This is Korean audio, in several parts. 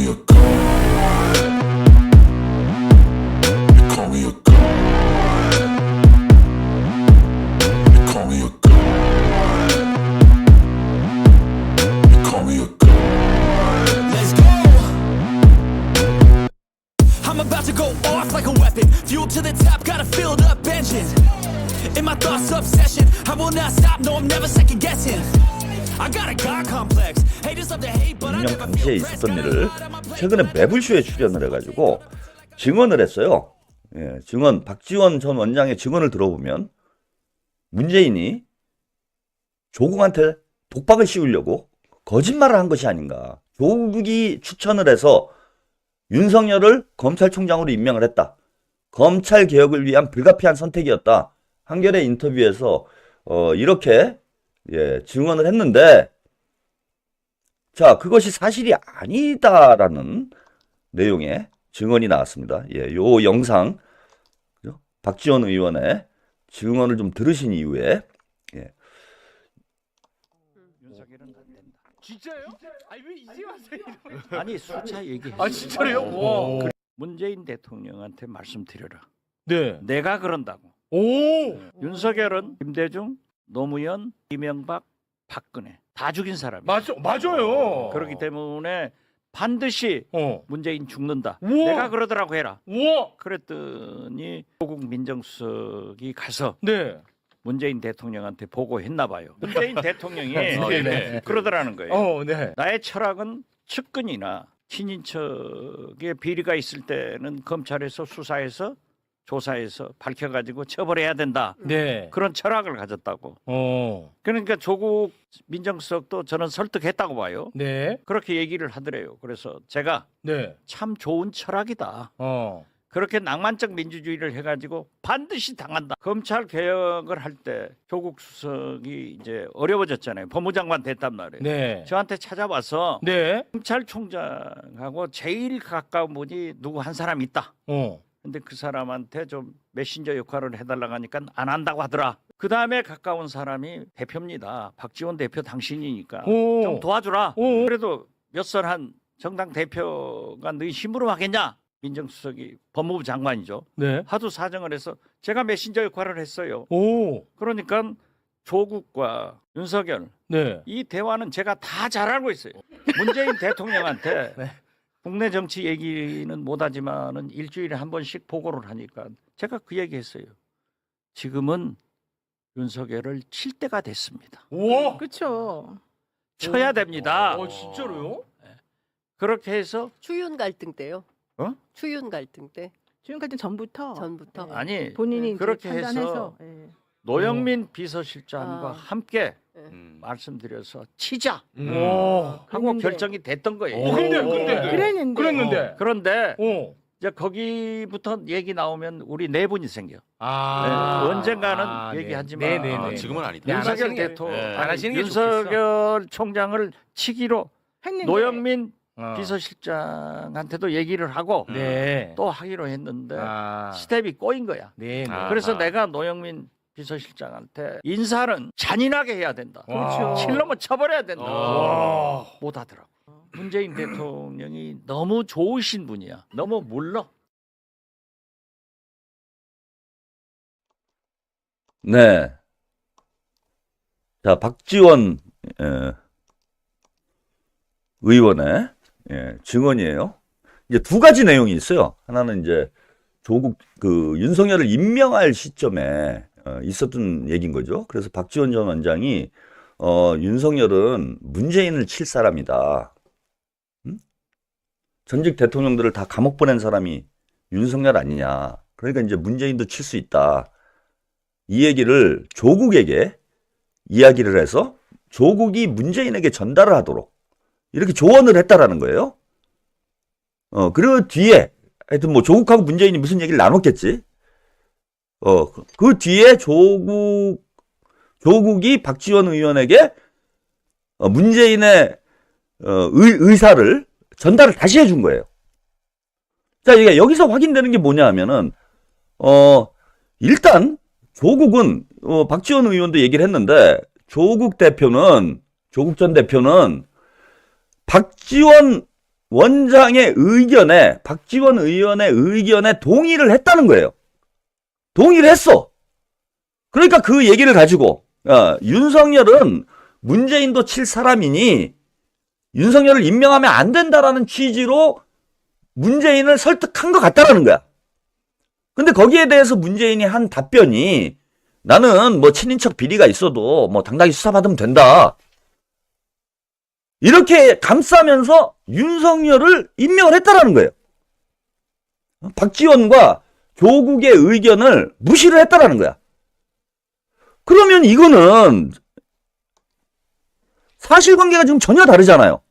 me a god. You call me a god. You call me a god. You call me a god. Let's go. I'm about to go off like a weapon. Fuel to the top, got a filled up engine. In my thoughts, obsession. I will not stop, no, I'm never second guessing. I got a God complex. Haters love to hate, but I 분명 never 당시에 feel pressed. 있었던 일을 최근에 매불쇼에 출연을 해가지고 증언을 했어요. 예, 증언 박지원 전 원장의 증언을 들어보면 문재인이 조국한테 독박을 씌우려고 거짓말을 한 것이 아닌가. 조국이 추천을 해서 윤석열을 검찰총장으로 임명을 했다. 검찰 개혁을 위한 불가피한 선택이었다. 한겨레 인터뷰에서 이렇게 증언을 했는데, 자, 그것이 사실이 아니다라는 내용의 증언이 나왔습니다. 예, 요 영상, 박지원 의원의 증언을 좀 들으신 이후에, 예. 윤석열은 안 된다. 진짜요? 아니 왜 이제 와서 이러면? 아니 수차 얘기해. 아 진짜로요? 와. 문재인 대통령한테 말씀드려라. 네. 내가 그런다고. 오. 윤석열은 김대중, 노무현, 이명박, 박근혜 다 죽인 사람이야. 맞아요. 그렇기 때문에 반드시 문재인 죽는다. 우와. 내가 그러더라고 해라. 우와. 그랬더니 조국 민정수석이 가서 네. 문재인 대통령한테 보고했나 봐요. 문재인 대통령이 네. 그러더라는 거예요. 네. 나의 철학은 측근이나 친인척의 비리가 있을 때는 검찰에서 수사해서 조사해서 밝혀가지고 처벌해야 된다. 네. 그런 철학을 가졌다고. 그러니까 조국 민정수석도 저는 설득했다고 봐요. 네. 그렇게 얘기를 하더래요. 그래서 제가 네. 참 좋은 철학이다. 그렇게 낭만적 민주주의를 해가지고 반드시 당한다. 검찰 개혁을 할 때 조국 수석이 이제 어려워졌잖아요. 법무장관 됐단 말이에요. 네. 저한테 찾아와서 네. 검찰총장하고 제일 가까운 분이 누구 한 사람 있다. 근데 그 사람한테 좀 메신저 역할을 해달라고 하니까 안 한다고 하더라. 그 다음에 가까운 사람이 대표입니다. 박지원 대표 당신이니까 좀 도와주라. 그래도 몇 선 한 정당 대표가 너희 힘으로 하겠냐? 민정수석이 법무부 장관이죠. 네. 하도 사정을 해서 제가 메신저 역할을 했어요. 그러니까 조국과 윤석열 네. 이 대화는 제가 다 잘 알고 있어요. 문재인 대통령한테 네. 국내 정치 얘기는 못하지만은 일주일에 한 번씩 보고를 하니까 제가 그 얘기했어요. 지금은 윤석열을 칠 때가 됐습니다. 우와. 그렇죠. 쳐야 됩니다. 진짜로요? 그렇게 해서 추윤 갈등 때요. 추윤 갈등 때 지금까지 전부터 아니 본인이 이제 그렇게 판단해서 해서 노영민 비서실장과 아. 함께 네. 말씀드려서 치자 오. 하고 그랬는데. 결정이 됐던 거예요. 그랬는데 그런데 오. 이제 거기부터 얘기 나오면 우리 내분이 생겨. 아. 네, 언젠가는 얘기하지만 네네네. 지금은 아니다. 네, 안 윤석열 하시는 게- 대통령, 네. 안 하시는 게 윤석열 총장을 치기로 했는데 노영민 비서실장한테도 얘기를 하고 네. 또 하기로 했는데 아. 스텝이 꼬인 거야. 네. 네. 아. 그래서 내가 노영민 비서실장한테 인사는 잔인하게 해야 된다. 그렇죠. 칠놈은 쳐버려야 된다. 와. 못 하더라고. 문재인 대통령이 너무 좋으신 분이야. 너무 물러. 네. 자, 박지원 의원의 증언이에요. 이제 두 가지 내용이 있어요. 하나는 이제 조국 윤석열을 임명할 시점에 있었던 얘기인 거죠. 그래서 박지원 전 원장이 윤석열은 문재인을 칠 사람이다. 전직 대통령들을 다 감옥 보낸 사람이 윤석열 아니냐. 그러니까 이제 문재인도 칠 수 있다. 이 얘기를 조국에게 이야기를 해서 조국이 문재인에게 전달을 하도록 이렇게 조언을 했다라는 거예요. 그리고 뒤에 하여튼 뭐 조국하고 문재인이 무슨 얘기를 나눴겠지. 그 뒤에 조국이 박지원 의원에게 문재인의 의사를 전달을 다시 해준 거예요. 자, 이게 여기서 확인되는 게 뭐냐 하면은 일단 조국은 박지원 의원도 얘기를 했는데 조국 전 대표는 박지원 원장의 의견에, 박지원 의원의 의견에 동의를 했다는 거예요. 동의를 했어. 그러니까 그 얘기를 가지고 윤석열은 문재인도 칠 사람이니 윤석열을 임명하면 안 된다라는 취지로 문재인을 설득한 것 같다라는 거야. 근데 거기에 대해서 문재인이 한 답변이 나는 뭐 친인척 비리가 있어도 뭐 당당히 수사받으면 된다. 이렇게 감싸면서 윤석열을 임명을 했다라는 거예요. 박지원과 조국의 의견을 무시를 했다라는 거야. 그러면 이거는 사실관계가 지금 전혀 다르잖아요.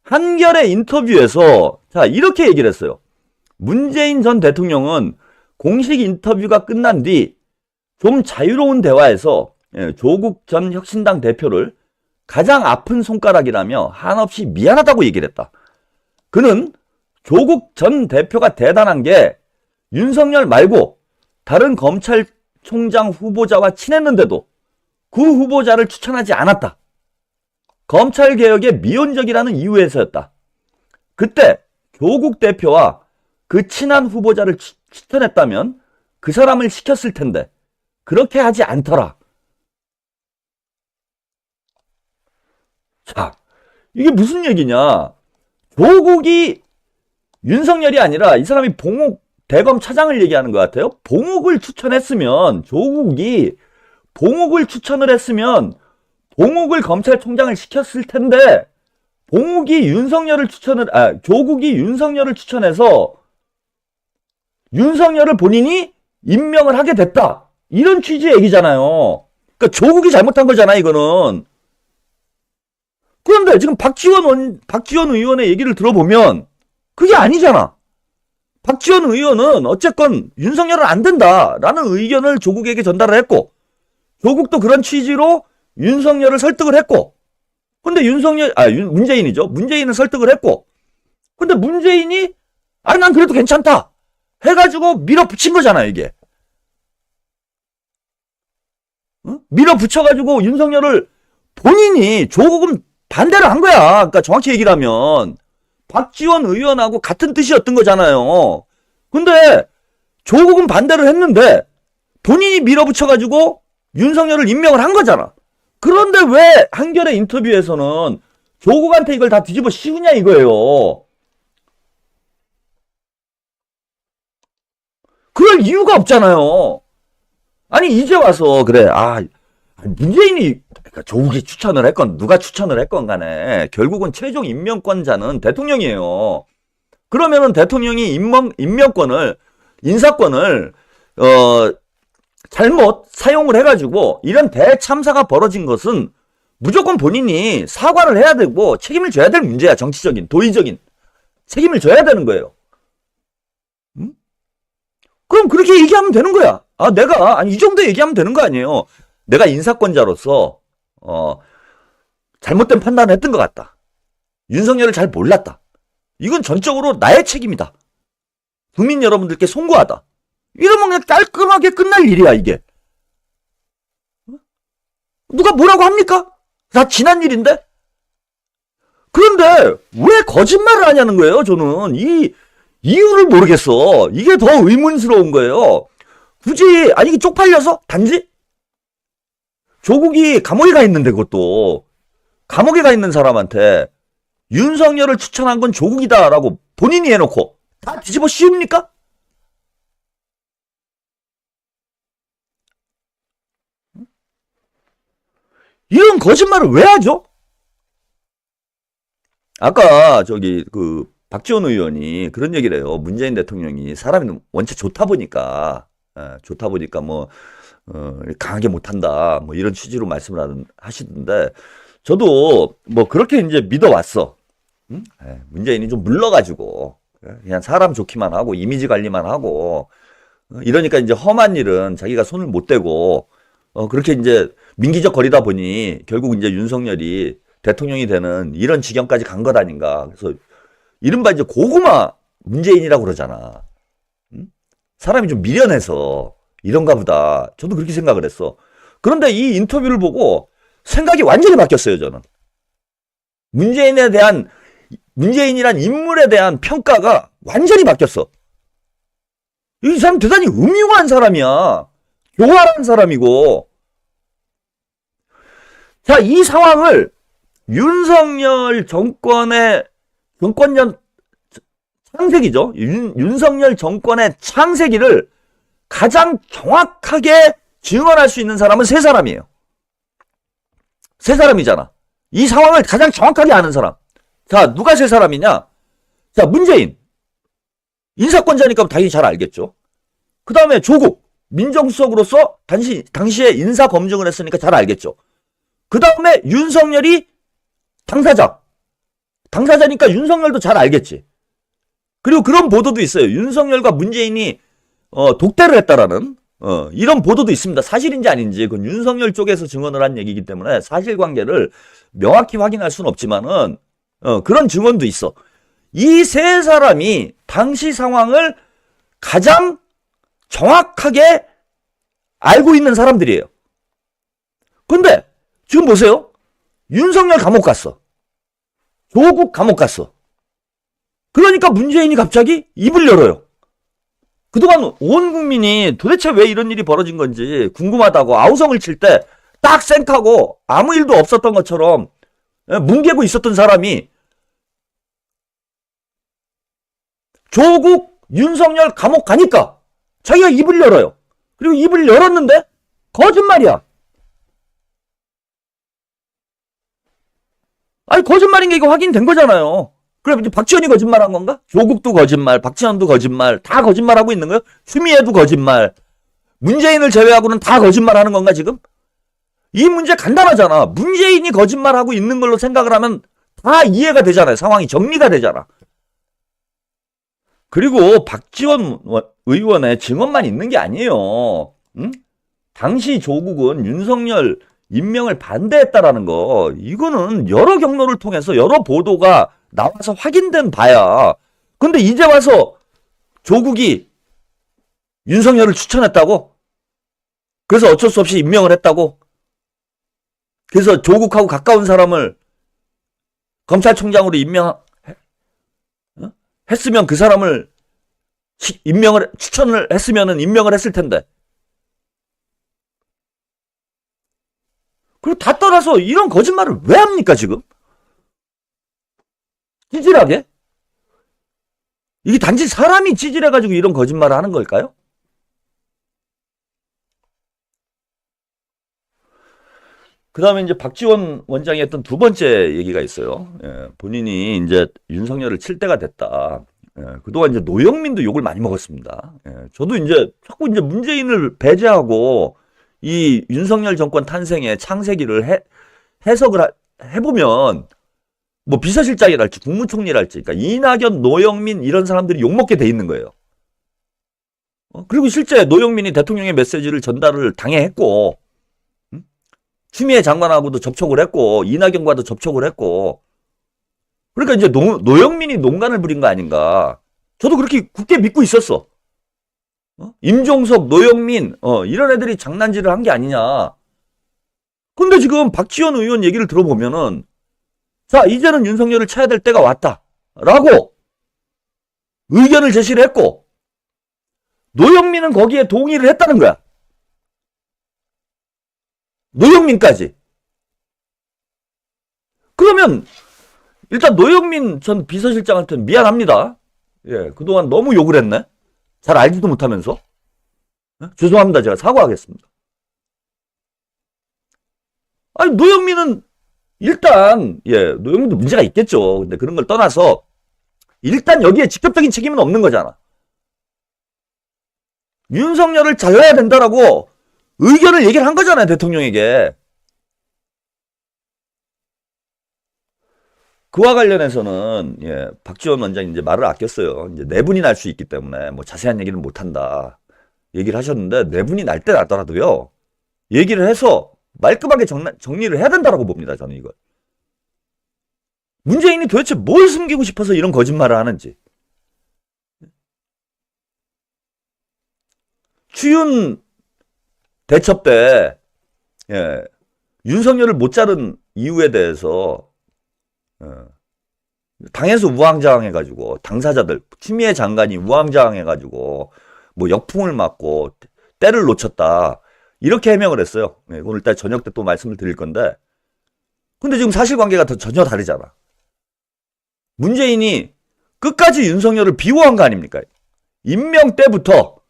한겨레 인터뷰에서 자 이렇게 얘기를 했어요. 문재인 전 대통령은 공식 인터뷰가 끝난 뒤 좀 자유로운 대화에서 조국 전 혁신당 대표를 가장 아픈 손가락이라며 한없이 미안하다고 얘기를 했다. 그는 조국 전 대표가 대단한 게 윤석열 말고 다른 검찰총장 후보자와 친했는데도 그 후보자를 추천하지 않았다. 검찰개혁에 미온적이라는 이유에서였다. 그때 조국 대표와 그 친한 후보자를 추천했다면 그 사람을 시켰을 텐데 그렇게 하지 않더라. 자, 이게 무슨 얘기냐. 조국이 윤석열이 아니라 이 사람이 봉옥 대검 차장을 얘기하는 것 같아요. 봉옥을 추천했으면 조국이 봉옥을 추천을 했으면 봉옥을 검찰총장을 시켰을 텐데 조국이 윤석열을 추천해서 윤석열을 본인이 임명을 하게 됐다. 이런 취지의 얘기잖아요. 그러니까 조국이 잘못한 거잖아, 이거는. 그런데 지금 박지원 의원의 얘기를 들어보면 그게 아니잖아. 박지원 의원은 어쨌건 윤석열은 안 된다라는 의견을 조국에게 전달을 했고 조국도 그런 취지로 윤석열을 설득을 했고 근데 문재인이죠. 문재인을 설득을 했고 근데 문재인이 난 그래도 괜찮다 해가지고 밀어붙인 거잖아, 이게. 밀어붙여가지고 윤석열을 본인이 조국은 반대를 한 거야. 그러니까 정확히 얘기를 하면 박지원 의원하고 같은 뜻이었던 거잖아요. 근데 조국은 반대를 했는데 본인이 밀어붙여가지고 윤석열을 임명을 한 거잖아. 그런데 왜 한겨레 인터뷰에서는 조국한테 이걸 다 뒤집어 씌우냐 이거예요. 그럴 이유가 없잖아요. 아니 이제 와서 그래 문재인이 그러니까 조국이 추천을 했건 누가 추천을 했건 간에 결국은 최종 임명권자는 대통령이에요. 그러면은 대통령이 인사권을 잘못 사용을 해가지고 이런 대참사가 벌어진 것은 무조건 본인이 사과를 해야 되고 책임을 져야 될 문제야. 정치적인 도의적인 책임을 져야 되는 거예요. 그럼 그렇게 얘기하면 되는 거야. 이 정도 얘기하면 되는 거 아니에요. 내가 인사권자로서 잘못된 판단을 했던 것 같다. 윤석열을 잘 몰랐다. 이건 전적으로 나의 책임이다. 국민 여러분들께 송구하다. 이러면 그냥 깔끔하게 끝날 일이야, 이게. 누가 뭐라고 합니까? 다 지난 일인데? 그런데 왜 거짓말을 하냐는 거예요, 저는. 이 이유를 모르겠어. 이게 더 의문스러운 거예요. 굳이, 이게 쪽팔려서? 단지? 조국이 감옥에 가 있는데, 그것도. 감옥에 가 있는 사람한테 윤석열을 추천한 건 조국이다라고 본인이 해놓고 다 뒤집어 씌웁니까? 이런 거짓말을 왜 하죠? 아까 박지원 의원이 그런 얘기를 해요. 문재인 대통령이 사람이 원체 좋다 보니까 강하게 못한다 뭐 이런 취지로 말씀을 하시던데 저도 뭐 그렇게 이제 믿어왔어. 문재인이 좀 물러가지고 그냥 사람 좋기만 하고 이미지 관리만 하고 이러니까 이제 험한 일은 자기가 손을 못 대고 그렇게 이제 민기적 거리다 보니 결국 이제 윤석열이 대통령이 되는 이런 지경까지 간 것 아닌가. 그래서 이른바 이제 고구마 문재인이라고 그러잖아. 사람이 좀 미련해서 이런가 보다. 저도 그렇게 생각을 했어. 그런데 이 인터뷰를 보고 생각이 완전히 바뀌었어요, 저는. 문재인에 대한 문재인이란 인물에 대한 평가가 완전히 바뀌었어. 이 사람 대단히 음흉한 사람이야. 교활한 사람이고. 자, 이 상황을 윤석열 정권의 정권년 창세기죠. 윤석열 정권의 창세기를 가장 정확하게 증언할 수 있는 사람은 세 사람이에요. 세 사람이잖아. 이 상황을 가장 정확하게 아는 사람. 자, 누가 세 사람이냐? 자, 문재인. 인사권자니까 당연히 잘 알겠죠. 그 다음에 조국. 민정수석으로서 당시에 인사검증을 했으니까 잘 알겠죠. 그 다음에 윤석열이 당사자. 당사자니까 윤석열도 잘 알겠지. 그리고 그런 보도도 있어요. 윤석열과 문재인이 독대를 했다라는 이런 보도도 있습니다. 사실인지 아닌지 그건 윤석열 쪽에서 증언을 한 얘기이기 때문에 사실관계를 명확히 확인할 수는 없지만은 그런 증언도 있어. 이 세 사람이 당시 상황을 가장 정확하게 알고 있는 사람들이에요. 근데 지금 보세요. 윤석열 감옥 갔어. 조국 감옥 갔어. 그러니까 문재인이 갑자기 입을 열어요. 그동안 온 국민이 도대체 왜 이런 일이 벌어진 건지 궁금하다고 아우성을 칠 때 딱 쌩하고 아무 일도 없었던 것처럼 뭉개고 있었던 사람이 조국, 윤석열 감옥 가니까 자기가 입을 열어요. 그리고 입을 열었는데 거짓말이야. 아니 거짓말인 게 이거 확인된 거잖아요. 그럼 이제 박지원이 거짓말한 건가? 조국도 거짓말, 박지원도 거짓말, 다 거짓말하고 있는 거예요? 추미애도 거짓말, 문재인을 제외하고는 다 거짓말하는 건가 지금? 이 문제 간단하잖아. 문재인이 거짓말하고 있는 걸로 생각을 하면 다 이해가 되잖아요. 상황이 정리가 되잖아. 그리고 박지원 의원의 증언만 있는 게 아니에요. 응? 당시 조국은 윤석열 임명을 반대했다라는 거, 이거는 여러 경로를 통해서 여러 보도가 나와서 확인된 바야. 근데 이제 와서 조국이 윤석열을 추천했다고? 그래서 어쩔 수 없이 임명을 했다고? 그래서 조국하고 가까운 사람을 검찰총장으로 했으면 그 사람을 추천을 했으면은 임명을 했을 텐데. 그리고 다 떠나서 이런 거짓말을 왜 합니까, 지금? 찌질하게? 이게 단지 사람이 찌질해가지고 이런 거짓말을 하는 걸까요? 그 다음에 이제 박지원 원장이 했던 두 번째 얘기가 있어요. 예, 본인이 이제 윤석열을 칠 때가 됐다. 예, 그동안 이제 노영민도 욕을 많이 먹었습니다. 예, 저도 이제 자꾸 이제 문재인을 배제하고 이 윤석열 정권 탄생의 창세기를 해석을 해보면 뭐 비서실장이랄지 국무총리랄지 그러니까 이낙연, 노영민 이런 사람들이 욕먹게 돼 있는 거예요. 그리고 실제 노영민이 대통령의 메시지를 전달을 당해했고 추미애 장관하고도 접촉을 했고 이낙연과도 접촉을 했고 그러니까 이제 노영민이 농간을 부린 거 아닌가. 저도 그렇게 굳게 믿고 있었어. 임종석, 노영민 이런 애들이 장난질을 한 게 아니냐. 근데 지금 박지원 의원 얘기를 들어보면은 자 이제는 윤석열을 쳐야 될 때가 왔다라고 의견을 제시를 했고 노영민은 거기에 동의를 했다는 거야. 노영민까지. 그러면 일단 노영민 전 비서실장한테는 미안합니다. 예, 그동안 너무 욕을 했네. 잘 알지도 못하면서. 죄송합니다. 제가 사과하겠습니다. 아니 노영민은 일단 노영민도 문제가 있겠죠. 근데 그런 걸 떠나서 일단 여기에 직접적인 책임은 없는 거잖아. 윤석열을 잘라야 된다라고 의견을 얘기를 한 거잖아요. 대통령에게. 그와 관련해서는 박지원 원장이 이제 말을 아꼈어요. 이제 내분이 날 수 있기 때문에 뭐 자세한 얘기는 못 한다. 얘기를 하셨는데 내분이 날 때 나더라도요. 얘기를 해서 말끔하게 정리를 해야 된다고 봅니다. 저는 이걸. 문재인이 도대체 뭘 숨기고 싶어서 이런 거짓말을 하는지. 추윤 대첩 때 윤석열을 못 자른 이유에 대해서 당에서 우왕좌왕해가지고 당사자들 추미애 장관이 우왕좌왕해가지고 뭐 역풍을 맞고 때를 놓쳤다 이렇게 해명을 했어요. 오늘 일단 저녁 때 또 말씀을 드릴 건데, 근데 지금 사실관계가 전혀 다르잖아. 문재인이 끝까지 윤석열을 비호한 거 아닙니까? 임명 때부터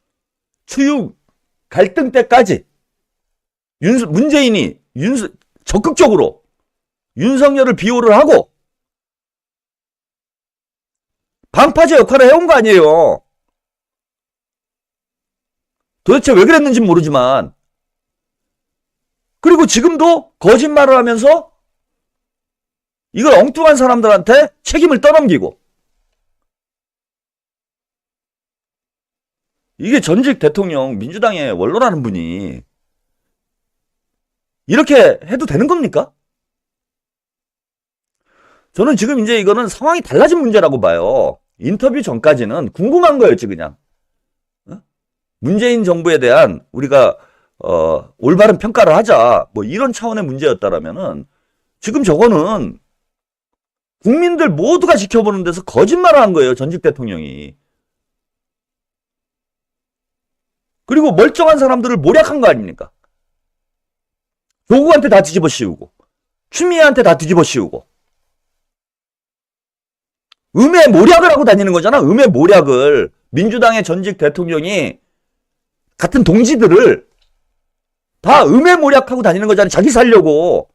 추유 갈등 때까지 문재인이 적극적으로 윤석열을 비호를 하고 방파제 역할을 해온 거 아니에요. 도대체 왜 그랬는지 모르지만, 그리고 지금도 거짓말을 하면서 이걸 엉뚱한 사람들한테 책임을 떠넘기고, 이게 전직 대통령 민주당의 원로라는 분이 이렇게 해도 되는 겁니까? 저는 지금 이제 이거는 상황이 달라진 문제라고 봐요. 인터뷰 전까지는 궁금한 거였지, 그냥. 문재인 정부에 대한 우리가 올바른 평가를 하자, 뭐 이런 차원의 문제였다라면은, 지금 저거는 국민들 모두가 지켜보는 데서 거짓말을 한 거예요, 전직 대통령이. 그리고 멀쩡한 사람들을 모략한 거 아닙니까? 조국한테 다 뒤집어 씌우고, 추미애한테 다 뒤집어 씌우고, 음해 모략을 하고 다니는 거잖아. 음해 모략을. 민주당의 전직 대통령이 같은 동지들을 다 음해 모략하고 다니는 거잖아. 자기 살려고.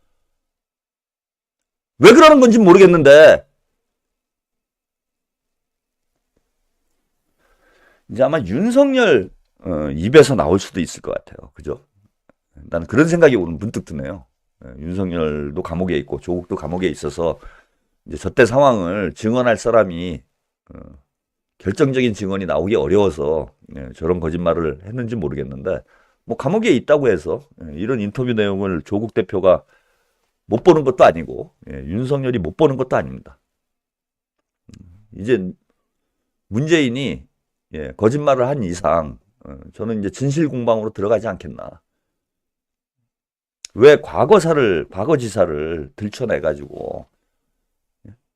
왜 그러는 건지 모르겠는데, 이제 아마 윤석열 입에서 나올 수도 있을 것 같아요. 그죠? 나는 그런 생각이 오늘 문득 드네요. 윤석열도 감옥에 있고 조국도 감옥에 있어서 이제 저때 상황을 증언할 사람이 결정적인 증언이 나오기 어려워서 저런 거짓말을 했는지 모르겠는데, 뭐 감옥에 있다고 해서 이런 인터뷰 내용을 조국 대표가 못 보는 것도 아니고 윤석열이 못 보는 것도 아닙니다. 이제 문재인이 거짓말을 한 이상 저는 이제 진실 공방으로 들어가지 않겠나. 왜 과거지사를 들춰내가지고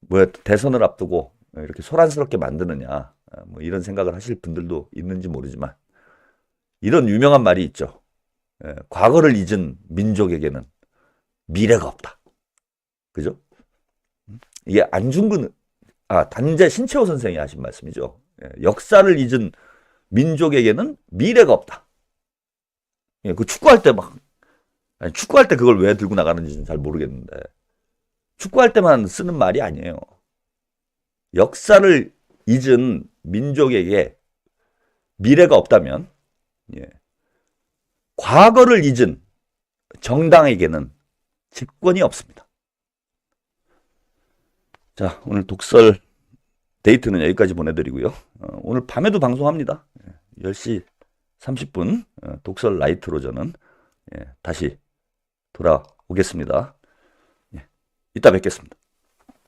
뭐 대선을 앞두고 이렇게 소란스럽게 만드느냐, 뭐 이런 생각을 하실 분들도 있는지 모르지만, 이런 유명한 말이 있죠. 과거를 잊은 민족에게는 미래가 없다. 그죠? 이게 단재 신채호 선생이 하신 말씀이죠. 역사를 잊은 민족에게는 미래가 없다. 그 축구할 때 축구할 때 그걸 왜 들고 나가는지는 잘 모르겠는데, 축구할 때만 쓰는 말이 아니에요. 역사를 잊은 민족에게 미래가 없다면, 과거를 잊은 정당에게는 집권이 없습니다. 자, 오늘 독설 데이트는 여기까지 보내드리고요. 오늘 밤에도 방송합니다. 10시 30분 독설 라이트로 저는 다시 돌아오겠습니다. 이따 뵙겠습니다.